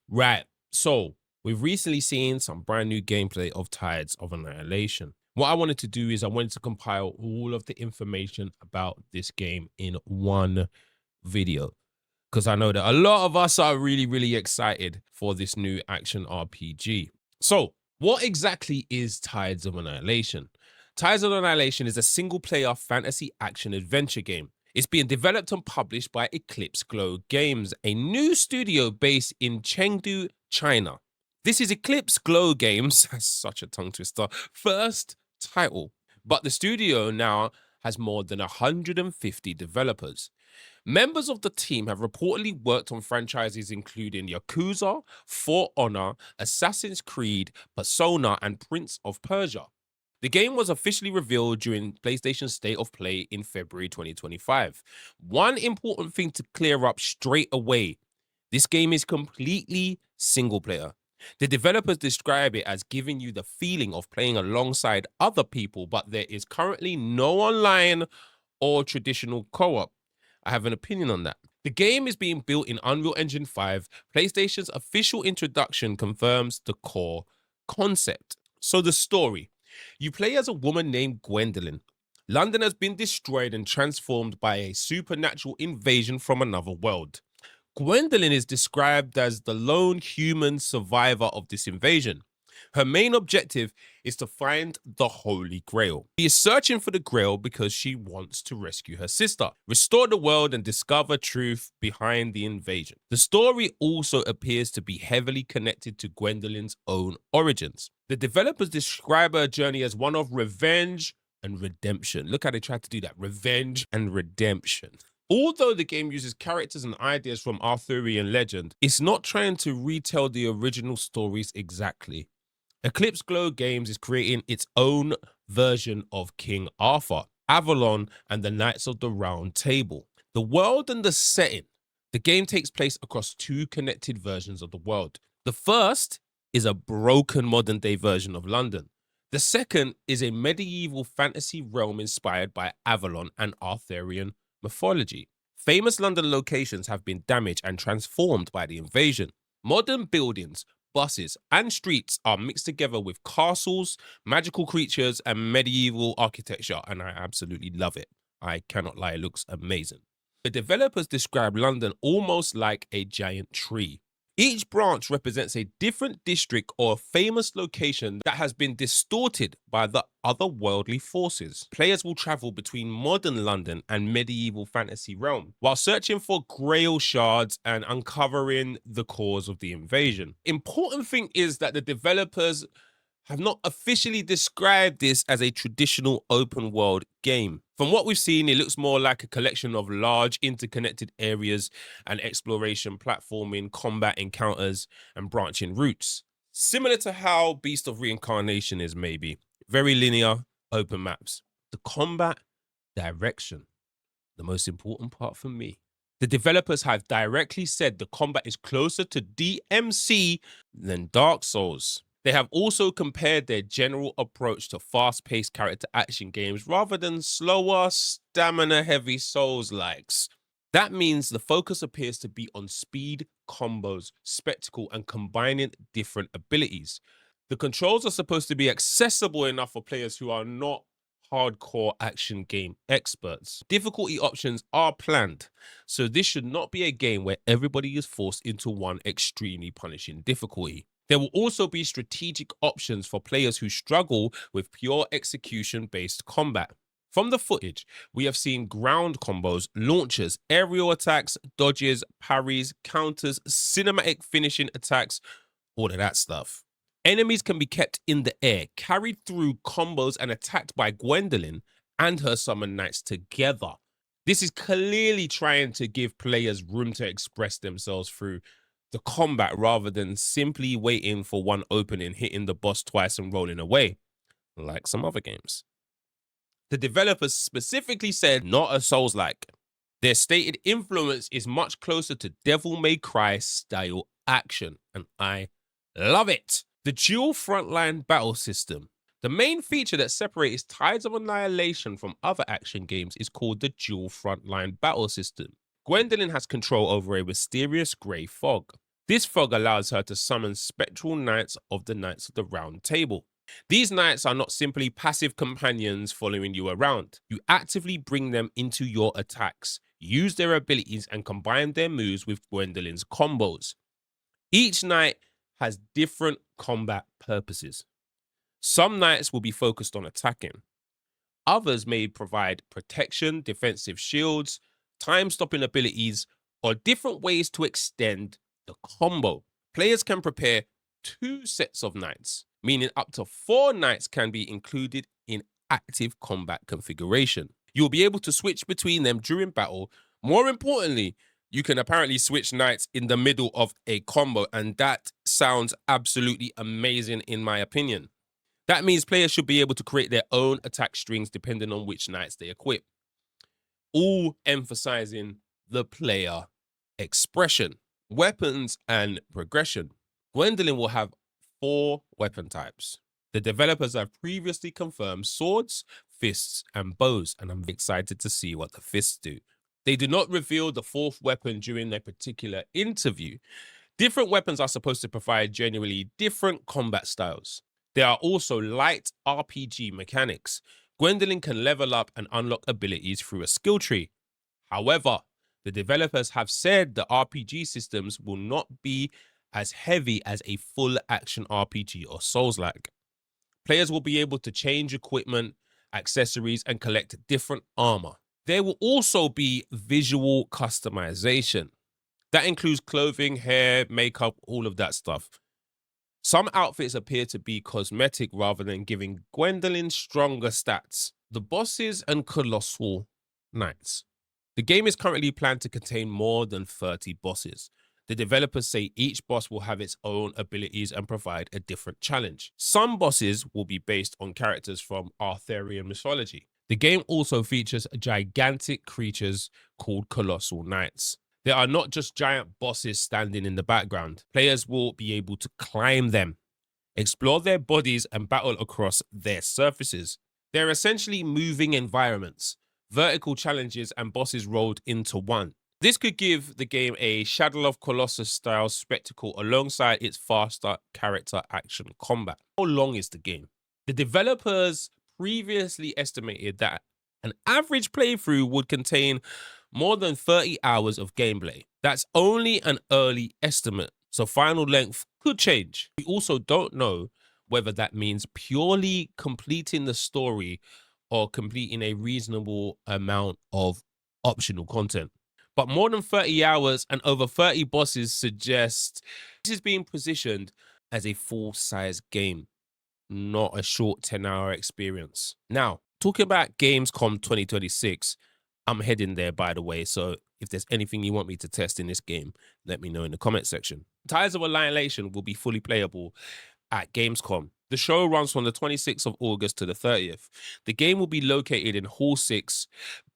Right. So we've recently seen some brand new gameplay of Tides of Annihilation. What I wanted to do is I wanted to compile all of the information about this game in one video because I know that a lot of us are really excited for this new action RPG. So what exactly is Tides of Annihilation? Tides of Annihilation is a single player fantasy action adventure game. It's being developed and published by Eclipse Glow Games, a new studio based in Chengdu, China. This is Eclipse Glow Games, that's such a tongue twister, first title, but the studio now has more than 150 developers. Members of the team have reportedly worked on franchises including Yakuza, For Honor, Assassin's Creed, Persona, and Prince of Persia. The game was officially revealed during PlayStation State of Play in February 2025. One important thing to clear up straight away: this game is completely single player. The developers describe it as giving you the feeling of playing alongside other people, but there is currently no online or traditional co op. I have an opinion on that. The game is being built in Unreal Engine 5. PlayStation's official introduction confirms the core concept. So, the story: you play as a woman named Gwendolyn. London has been destroyed and transformed by a supernatural invasion from another world. Gwendolyn is described as the lone human survivor of this invasion. Her main objective is to find the Holy Grail. She is searching for the Grail because she wants to rescue her sister, restore the world, and discover truth behind the invasion. The story also appears to be heavily connected to Gwendolyn's own origins. The developers describe her journey as one of revenge and redemption. Look how they tried to do that. Revenge and redemption. Although the game uses characters and ideas from Arthurian legend, it's not trying to retell the original stories exactly. Eclipse Glow Games is creating its own version of King Arthur, Avalon, and the Knights of the Round Table. The world and the setting: the game takes place across two connected versions of the world. The first is a broken modern day version of London. The second is a medieval fantasy realm inspired by Avalon and Arthurian mythology. Famous London locations have been damaged and transformed by the invasion. Modern buildings, buses, and streets are mixed together with castles, magical creatures, and medieval architecture, and I absolutely love it. I cannot lie, it looks amazing. The developers describe London almost like a giant tree. Each branch represents a different district or famous location that has been distorted by the otherworldly forces. Players will travel between modern London and medieval fantasy realm while searching for grail shards and uncovering the cause of the invasion. Important thing is that the developers have not officially described this as a traditional open world game. From what we've seen, it looks more like a collection of large interconnected areas and exploration, platforming, combat encounters, and branching routes. Similar to how Beast of Reincarnation is, maybe. Very linear, open maps. The combat direction, the most important part for me. The developers have directly said the combat is closer to DMC than Dark Souls. They have also compared their general approach to fast-paced character action games rather than slower, stamina-heavy Souls-likes. That means the focus appears to be on speed, combos, spectacle, and combining different abilities. The controls are supposed to be accessible enough for players who are not hardcore action game experts. Difficulty options are planned, so this should not be a game where everybody is forced into one extremely punishing difficulty. There will also be strategic options for players who struggle with pure execution-based combat. From the footage, we have seen ground combos, launchers, aerial attacks, dodges, parries, counters, cinematic finishing attacks, all of that stuff. Enemies can be kept in the air, carried through combos, and attacked by Gwendolyn and her summon knights together. This is clearly trying to give players room to express themselves through the combat rather than simply waiting for one opening, hitting the boss twice and rolling away, like some other games. The developers specifically said not a Soulslike. Their stated influence is much closer to Devil May Cry style action, and I love it. The Dual Frontline Battle System. The main feature that separates Tides of Annihilation from other action games is called the Dual Frontline Battle System. Gwendolyn has control over a mysterious grey fog. This frog allows her to summon spectral knights of the Knights of the Round Table. These knights are not simply passive companions following you around. You actively bring them into your attacks, use their abilities, and combine their moves with Gwendolyn's combos. Each knight has different combat purposes. Some knights will be focused on attacking. Others may provide protection, defensive shields, time-stopping abilities, or different ways to extend the combo. Players can prepare 2 sets of knights, meaning up to 4 knights can be included in active combat configuration. You'll be able to switch between them during battle. More importantly, you can apparently switch knights in the middle of a combo, and that sounds absolutely amazing in my opinion. That means players should be able to create their own attack strings depending on which knights they equip, all emphasizing the player expression, weapons, and progression. Gwendolyn will have 4 weapon types. The developers have previously confirmed swords, fists, and bows, and I'm excited to see what the fists do. They do not reveal the 4th weapon during a particular interview. Different weapons are supposed to provide genuinely different combat styles. There are also light RPG mechanics. Gwendolyn can level up and unlock abilities through a skill tree. However, the developers have said the RPG systems will not be as heavy as a full action RPG or Soulslike. Players will be able to change equipment, accessories, and collect different armor. There will also be visual customization. That includes clothing, hair, makeup, all of that stuff. Some outfits appear to be cosmetic rather than giving Gwendolyn stronger stats. The bosses and colossal knights. The game is currently planned to contain more than 30 bosses. The developers say each boss will have its own abilities and provide a different challenge. Some bosses will be based on characters from Arthurian mythology. The game also features gigantic creatures called colossal knights. There are not just giant bosses standing in the background. Players will be able to climb them, explore their bodies, and battle across their surfaces. They're essentially moving environments, vertical challenges, and bosses rolled into one. This could give the game a Shadow of Colossus style spectacle alongside its faster character action combat. How long is the game? The developers previously estimated that an average playthrough would contain more than 30 hours of gameplay. That's only an early estimate, so final length could change. We also don't know whether that means purely completing the story or completing a reasonable amount of optional content. But more than 30 hours and over 30 bosses suggest this is being positioned as a full-size game, not a short 10-hour experience. Now, talking about Gamescom 2026, I'm heading there, by the way, so if there's anything you want me to test in this game, let me know in the comment section. Tides of Annihilation will be fully playable at Gamescom. The show runs from the 26th of August to the 30th. The game will be located in Hall 6,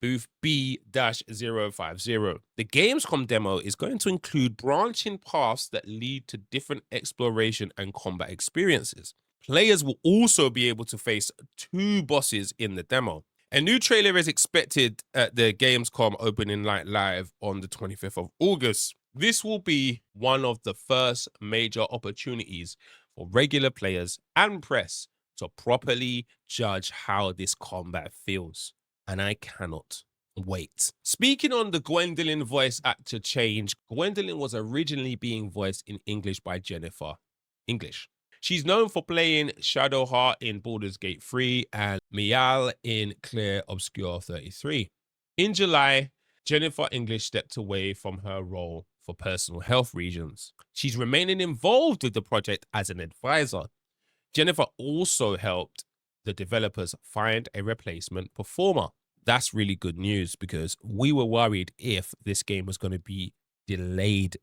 booth B-050. The Gamescom demo is going to include branching paths that lead to different exploration and combat experiences. Players will also be able to face 2 bosses in the demo. A new trailer is expected at the Gamescom opening night live on the 25th of August. This will be one of the first major opportunities for regular players and press to properly judge how this combat feels. And I cannot wait. Speaking on the Gwendolyn voice actor change, Gwendolyn was originally being voiced in English by Jennifer English. She's known for playing Shadowheart in Baldur's Gate 3 and Mial in Clair Obscur 33. In July, Jennifer English stepped away from her role for personal health reasons. She's remaining involved with the project as an advisor. Jennifer also helped the developers find a replacement performer. That's really good news because we were worried if this game was going to be delayed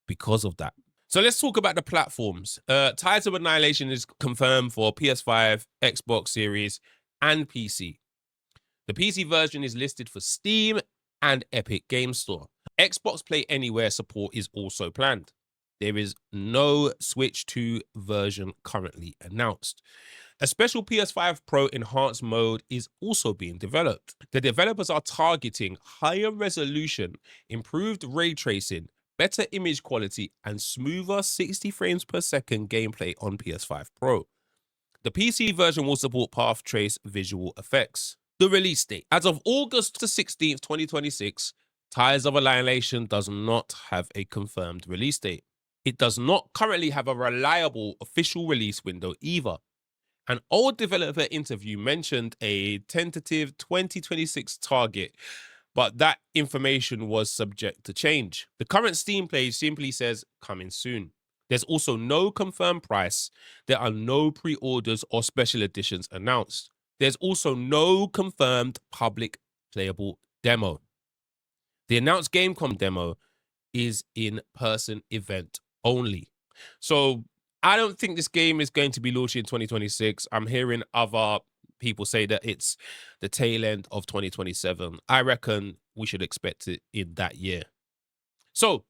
because of that. So let's talk about the platforms. Tides of Annihilation is confirmed for PS5, Xbox Series, and PC. The PC version is listed for Steam and Epic Games Store. Xbox Play Anywhere support is also planned. There is no Switch 2 version currently announced. A special PS5 Pro enhanced mode is also being developed. The developers are targeting higher resolution, improved ray tracing, better image quality, and smoother 60 frames per second gameplay on PS5 Pro. The PC version will support path trace visual effects. The release date. As of August the 16th, 2026, Tides of Annihilation does not have a confirmed release date. It does not currently have a reliable official release window either. An old developer interview mentioned a tentative 2026 target, but that information was subject to change. The current Steam page simply says coming soon. There's also no confirmed price. There are no pre-orders or special editions announced. There's also no confirmed public playable demo. The announced Gamescom demo is in-person event only. So I don't think this game is going to be launched in 2026. I'm hearing other people say that it's the tail end of 2027. I reckon we should expect it in that year. So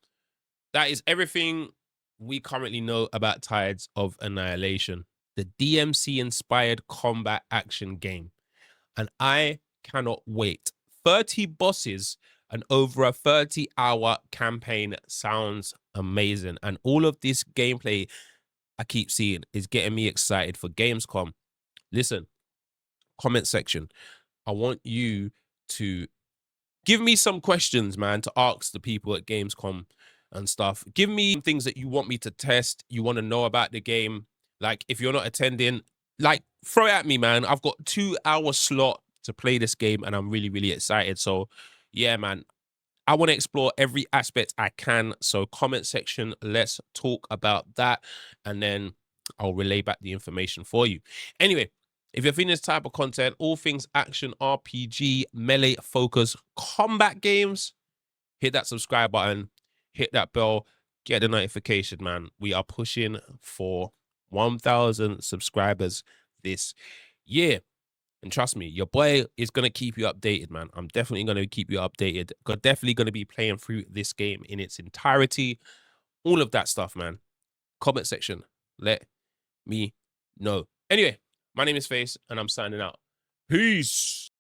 that is everything we currently know about Tides of Annihilation, the DMC-inspired combat action game. And I cannot wait. 30 bosses and over a 30-hour campaign sounds amazing. And all of this gameplay I keep seeing is getting me excited for Gamescom. Listen, comment section. I want you to give me some questions, man, to ask the people at Gamescom and stuff. Give me things that you want me to test, you want to know about the game. Like, if you're not attending, like, throw it at me, man. I've got 2-hour slot to play this game, and I'm really, really excited. So, yeah, man, I want to explore every aspect I can. So, comment section, let's talk about that, and then I'll relay back the information for you. Anyway, if you're feeling this type of content, all things action, RPG, melee focus, combat games, hit that subscribe button, hit that bell, get the notification, man. We are pushing for 1,000 subscribers this year. And trust me, your boy is going to keep you updated, man. I'm definitely going to keep you updated. Definitely going to be playing through this game in its entirety. All of that stuff, man. Comment section, let me know. Anyway, my name is Face, and I'm signing out. Peace.